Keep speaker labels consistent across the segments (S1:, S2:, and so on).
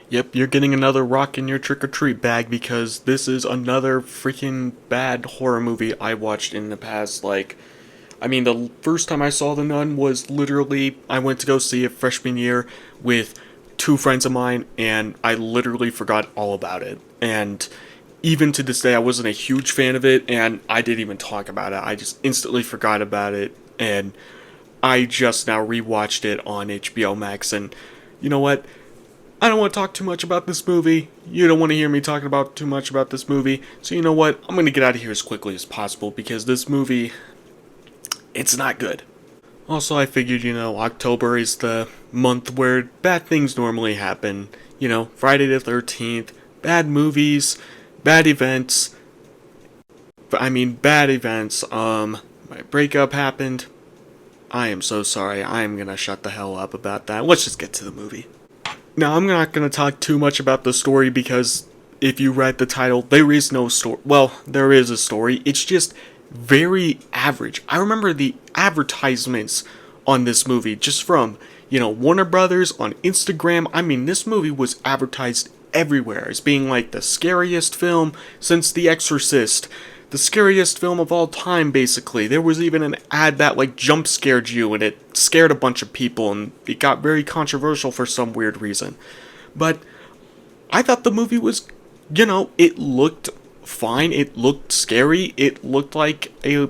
S1: Yep, you're getting another rock in your trick-or-treat bag because this is another freaking bad horror movie I watched in the past. The first time I saw The Nun was literally, I went to go see it freshman year with two friends of mine, and I literally forgot all about it. And even to this day, I wasn't a huge fan of it, and I didn't even talk about it. I just instantly forgot about it, and I just now rewatched it on HBO Max, and you know what? I don't want to talk too much about this movie. You don't want to hear me talking about too much about this movie. So you know what? I'm going to get out of here as quickly as possible because this movie, it's not good. Also, I figured, October is the month where bad things normally happen. Friday the 13th, bad movies, bad events. Bad events. My breakup happened. I am so sorry. I am going to shut the hell up about that. Let's just get to the movie. Now, I'm not going to talk too much about the story because if you read the title, there is no story. Well, there is a story. It's just very average. I remember the advertisements on this movie just from, Warner Brothers on Instagram. This movie was advertised everywhere as being like the scariest film since The Exorcist. The scariest film of all time, basically. There was even an ad that jump scared you, and it scared a bunch of people, and it got very controversial for some weird reason. But I thought the movie was, it looked fine, it looked scary, it looked like a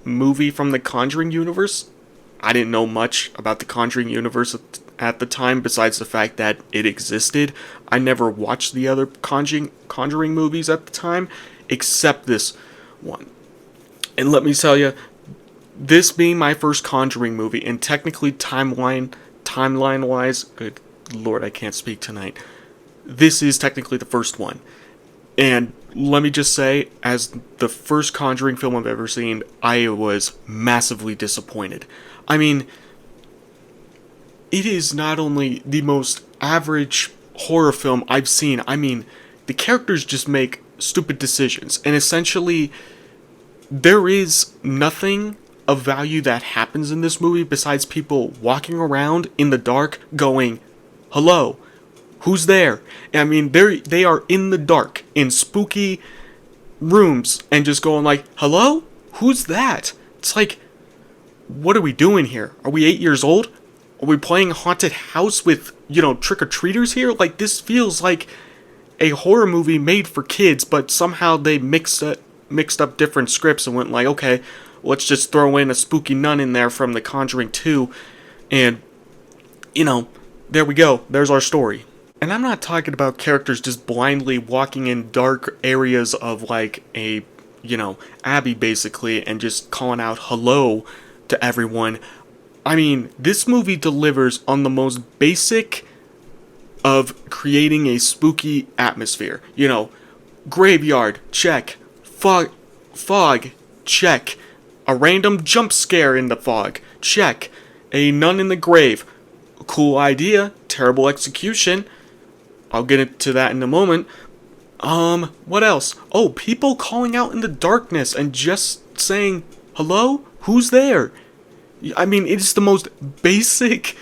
S1: movie from the Conjuring universe. I didn't know much about the Conjuring universe at the time, besides the fact that it existed. I never watched the other Conjuring movies at the time, except this one. And let me tell you, this being my first Conjuring movie, and technically timeline wise, good lord, I can't speak tonight. This is technically the first one. And let me just say, as the first Conjuring film I've ever seen, I was massively disappointed. It is not only the most average horror film I've seen, the characters just make stupid decisions, and essentially there is nothing of value that happens in this movie besides people walking around in the dark going, hello, who's there? They are in the dark in spooky rooms and just going hello, who's that? It's what are we doing here? Are we 8 years old? Are we playing haunted house with trick-or-treaters here? This feels like a horror movie made for kids, but somehow they mixed up different scripts and went okay, let's just throw in a spooky nun in there from The Conjuring 2, and, there we go, there's our story. And I'm not talking about characters just blindly walking in dark areas of Abbey basically, and just calling out hello to everyone. This movie delivers on the most basic of creating a spooky atmosphere. Graveyard, check. Fog, check. A random jump scare in the fog, check. A nun in the grave, cool idea, terrible execution. I'll get into that in a moment. What else? Oh, people calling out in the darkness and just saying, hello? Who's there? It's the most basic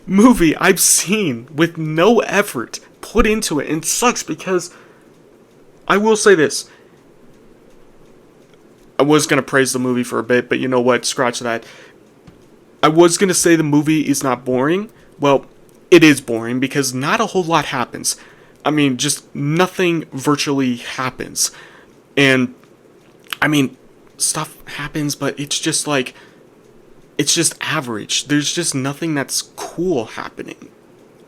S1: movie I've seen with no effort put into it, and it sucks because I will say this. I was going to praise the movie for a bit, but you know what? Scratch that. I was going to say the movie is not boring. Well, it is boring because not a whole lot happens. Just nothing virtually happens. And, stuff happens, but it's just it's just average. There's just nothing that's cool happening.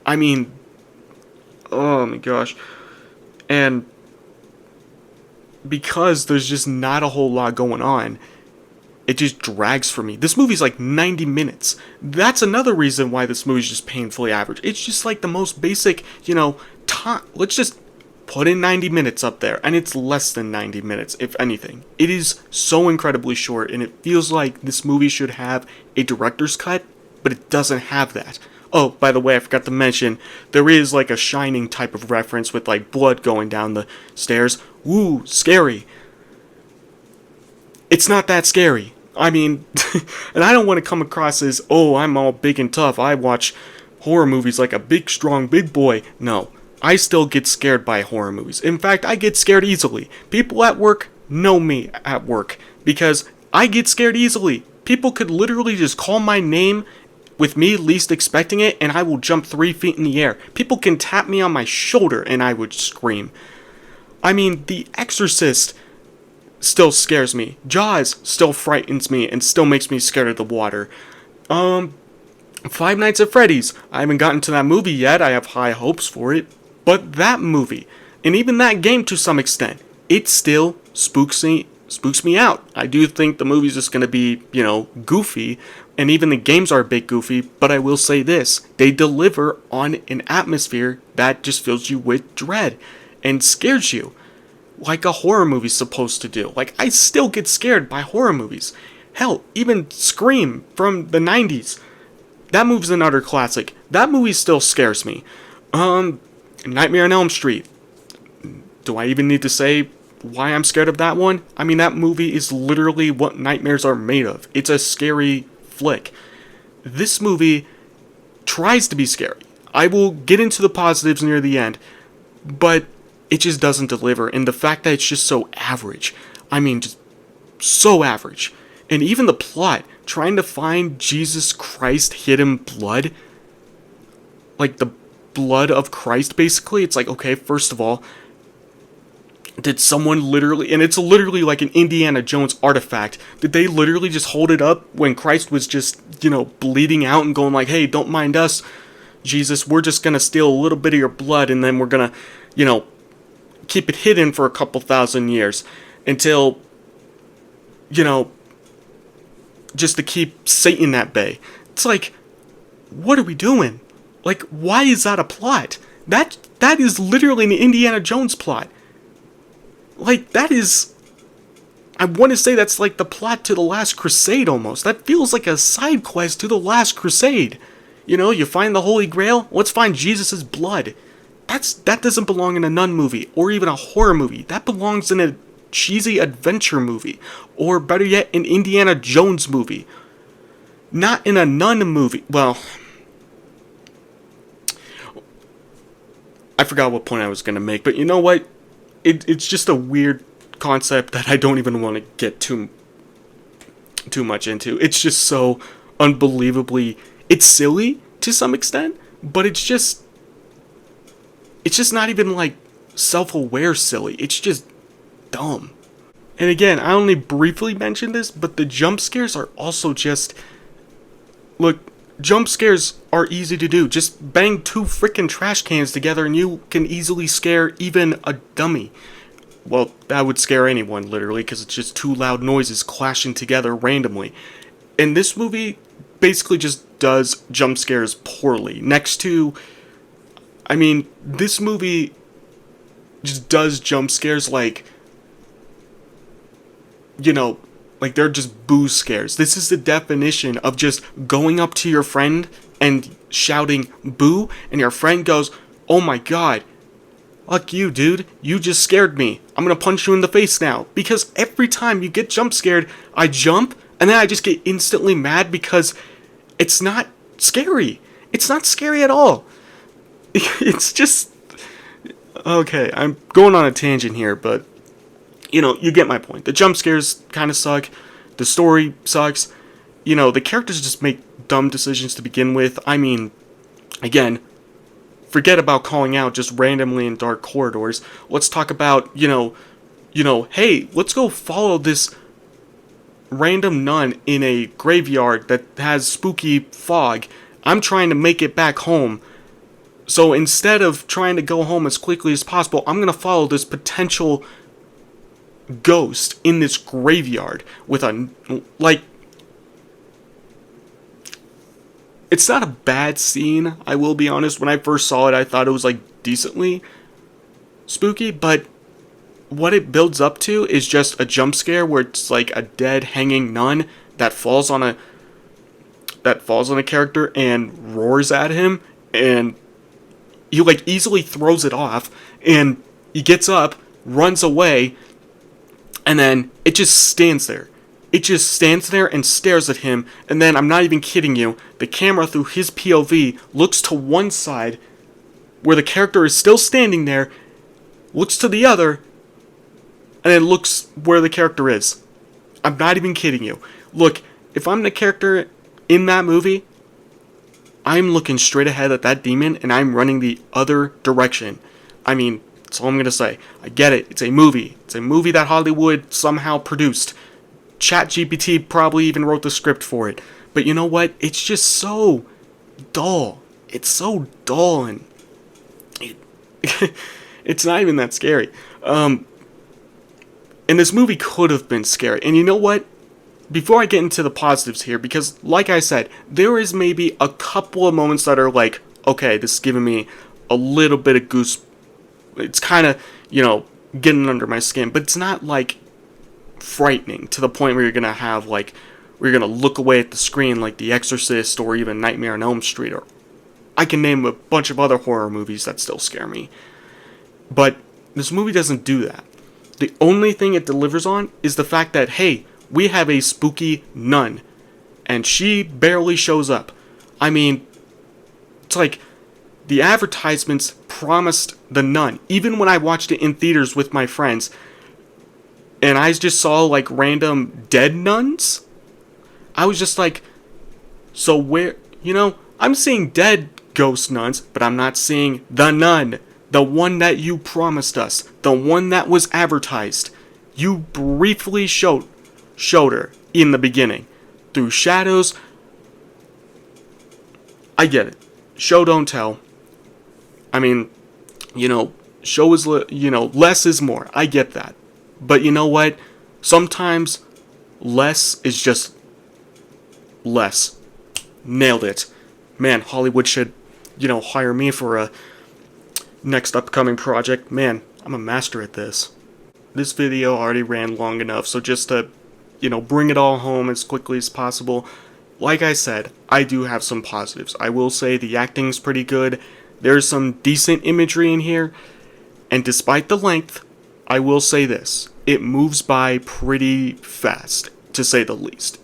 S1: Oh my gosh. And because there's just not a whole lot going on, it just drags for me. This movie's 90 minutes. That's another reason why this movie's just painfully average. It's just the most basic, time. Let's just put in 90 minutes up there, and it's less than 90 minutes, if anything. It is so incredibly short, and it feels like this movie should have a director's cut, but it doesn't have that. Oh, by the way, I forgot to mention, there is a Shining type of reference with blood going down the stairs. Woo, scary. It's not that scary. And I don't want to come across as, oh, I'm all big and tough, I watch horror movies like a big, strong, big boy. No. I still get scared by horror movies. In fact, I get scared easily. People at work know me at work because I get scared easily. People could literally just call my name with me least expecting it, and I will jump 3 feet in the air. People can tap me on my shoulder, and I would scream. I mean, The Exorcist still scares me. Jaws still frightens me and still makes me scared of the water. Five Nights at Freddy's. I haven't gotten to that movie yet. I have high hopes for it. But that movie, and even that game to some extent, it still spooks me out. I do think the movie's just going to be, goofy, and even the games are a bit goofy, but I will say this, they deliver on an atmosphere that just fills you with dread and scares you, like a horror movie's supposed to do. Like, I still get scared by horror movies. Hell, even Scream from the 90s. That movie's an utter classic. That movie still scares me. Nightmare on Elm Street. Do I even need to say why I'm scared of that one? I mean, that movie is literally what nightmares are made of. It's a scary flick. This movie tries to be scary. I will get into the positives near the end, but it just doesn't deliver. And the fact that it's just so average. I mean, just so average. And even the plot, trying to find Jesus Christ hidden blood, like the blood of Christ, basically. It's like, okay, first of all, did someone literally, and it's literally like an Indiana Jones artifact, did they literally just hold it up when Christ was just, bleeding out and going like, hey, don't mind us, Jesus, we're just gonna steal a little bit of your blood and then we're gonna, keep it hidden for a couple thousand years until, just to keep Satan at bay. It's like, what are we doing? Like, why is that a plot? That is literally an Indiana Jones plot. Like, that is, I want to say that's like the plot to The Last Crusade almost. That feels like a side quest to The Last Crusade. You find the Holy Grail, let's find Jesus' blood. That doesn't belong in a nun movie, or even a horror movie. That belongs in a cheesy adventure movie, or better yet, an Indiana Jones movie. Not in a nun movie. Well, I forgot what point I was going to make, but you know what? It's just a weird concept that I don't even want to get too much into. It's just so unbelievably, it's silly to some extent, but it's just not even like self-aware silly. It's just dumb. And again, I only briefly mentioned this, but the jump scares are also just, look, jump scares are easy to do. Just bang 2 freaking trash cans together and you can easily scare even a dummy. Well, that would scare anyone, literally, because it's just 2 loud noises clashing together randomly. And this movie basically just does jump scares poorly. Next to, I mean, this movie just does jump scares like, like they're just boo scares. This is the definition of just going up to your friend and shouting boo, and your friend goes, oh my god, fuck you, dude, you just scared me, I'm gonna punch you in the face now. Because every time you get jump scared, I jump, and then I just get instantly mad because it's not scary. It's not scary at all. It's just, okay, I'm going on a tangent here, but you get my point. The jump scares kind of suck. The story sucks. The characters just make dumb decisions to begin with. I mean, again, forget about calling out just randomly in dark corridors. Let's talk about, hey, let's go follow this random nun in a graveyard that has spooky fog. I'm trying to make it back home. So instead of trying to go home as quickly as possible, I'm going to follow this potential ghost in this graveyard with a, like, it's not a bad scene, I will be honest. When I first saw it, I thought it was, like, decently spooky, but what it builds up to is just a jump scare where it's, like, a dead hanging nun that falls on a character and roars at him, and he, like, easily throws it off, and he gets up, runs away, and then it just stands there. It just stands there and stares at him, and then, I'm not even kidding you, the camera through his POV looks to one side, where the character is still standing there, looks to the other, and then looks where the character is. I'm not even kidding you. Look, if I'm the character in that movie, I'm looking straight ahead at that demon and I'm running the other direction. I mean, that's all I'm going to say. I get it. It's a movie. It's a movie that Hollywood somehow produced. ChatGPT probably even wrote the script for it. But you know what? It's just so dull. It's so dull and it's not even that scary. And this movie could have been scary. And you know what? Before I get into the positives here, because like I said, there is maybe a couple of moments that are like, okay, this is giving me a little bit of goose. It's kind of, getting under my skin, but it's not like frightening to the point where you're gonna have like, where you're gonna look away at the screen like The Exorcist or even Nightmare on Elm Street, or I can name a bunch of other horror movies that still scare me. But this movie doesn't do that. The only thing it delivers on is the fact that, hey, we have a spooky nun, and she barely shows up. I mean, it's like the advertisements promised the nun. Even when I watched it in theaters with my friends, and I just saw like random dead nuns, I was just like, so where, I'm seeing dead ghost nuns, but I'm not seeing the nun. The one that you promised us. The one that was advertised. You briefly showed her in the beginning. Through shadows. I get it. Show don't tell. I mean, show is, less is more. I get that. But you know what? Sometimes less is just less. Nailed it. Man, Hollywood should, hire me for a next upcoming project. Man, I'm a master at this. This video already ran long enough, so just to, bring it all home as quickly as possible. Like I said, I do have some positives. I will say the acting's pretty good. There's some decent imagery in here. And despite the length, I will say this. It moves by pretty fast, to say the least.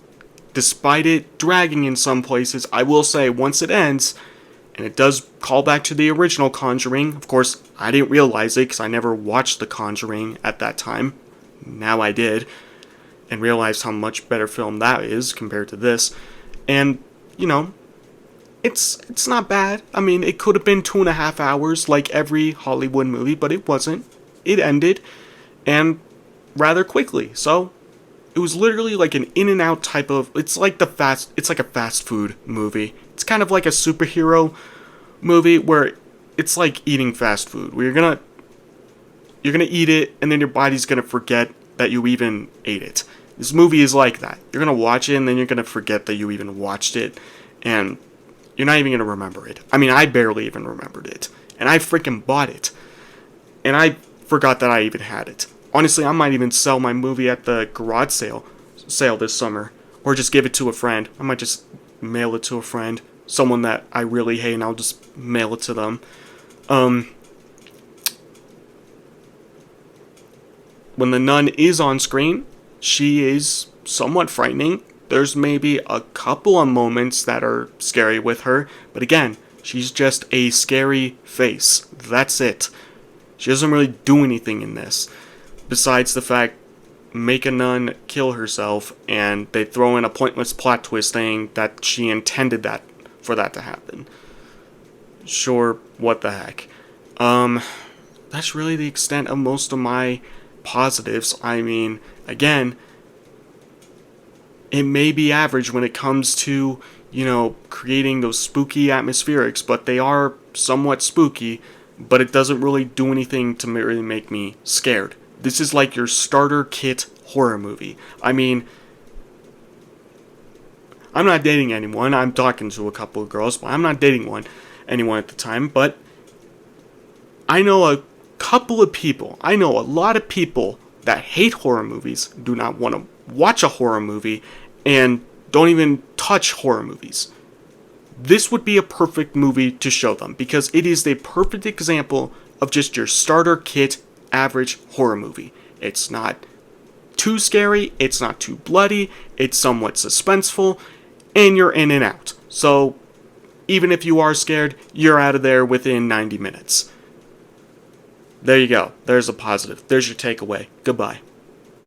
S1: Despite it dragging in some places, I will say once it ends, and it does call back to the original Conjuring. Of course, I didn't realize it because I never watched The Conjuring at that time. Now I did. And realized how much better film that is compared to this. And, it's not bad. I mean, it could have been 2.5 hours like every Hollywood movie, but it wasn't. It ended, and rather quickly. So, it was literally like an in and out type of, it's like a fast food movie. It's kind of like a superhero movie where it's like eating fast food, where you're gonna eat it and then your body's gonna forget that you even ate it. This movie is like that. You're gonna watch it and then you're gonna forget that you even watched it, and you're not even gonna remember it. I mean, I barely even remembered it, and I freaking bought it, and I forgot that I even had it. Honestly, I might even sell my movie at the garage sale this summer, or just give it to a friend. I might just mail it to a friend, someone that I really hate, and I'll just mail it to them. When the nun is on screen, she is somewhat frightening. There's maybe a couple of moments that are scary with her, but again, she's just a scary face. That's it. She doesn't really do anything in this, besides the fact, make a nun kill herself, and they throw in a pointless plot twist saying that she intended for that to happen. Sure, what the heck. That's really the extent of most of my positives. I mean, again, it may be average when it comes to, creating those spooky atmospherics, but they are somewhat spooky, but it doesn't really do anything to really make me scared. This is like your starter kit horror movie. I mean, I'm not dating anyone. I'm talking to a couple of girls, but I'm not dating anyone at the time, but I know a couple of people, I know a lot of people that hate horror movies, do not want to watch a horror movie, and don't even touch horror movies. This would be a perfect movie to show them, because it is the perfect example of just your starter kit average horror movie. It's not too scary, it's not too bloody, it's somewhat suspenseful, and you're in and out. So, even if you are scared, you're out of there within 90 minutes. There you go. There's a positive. There's your takeaway. Goodbye.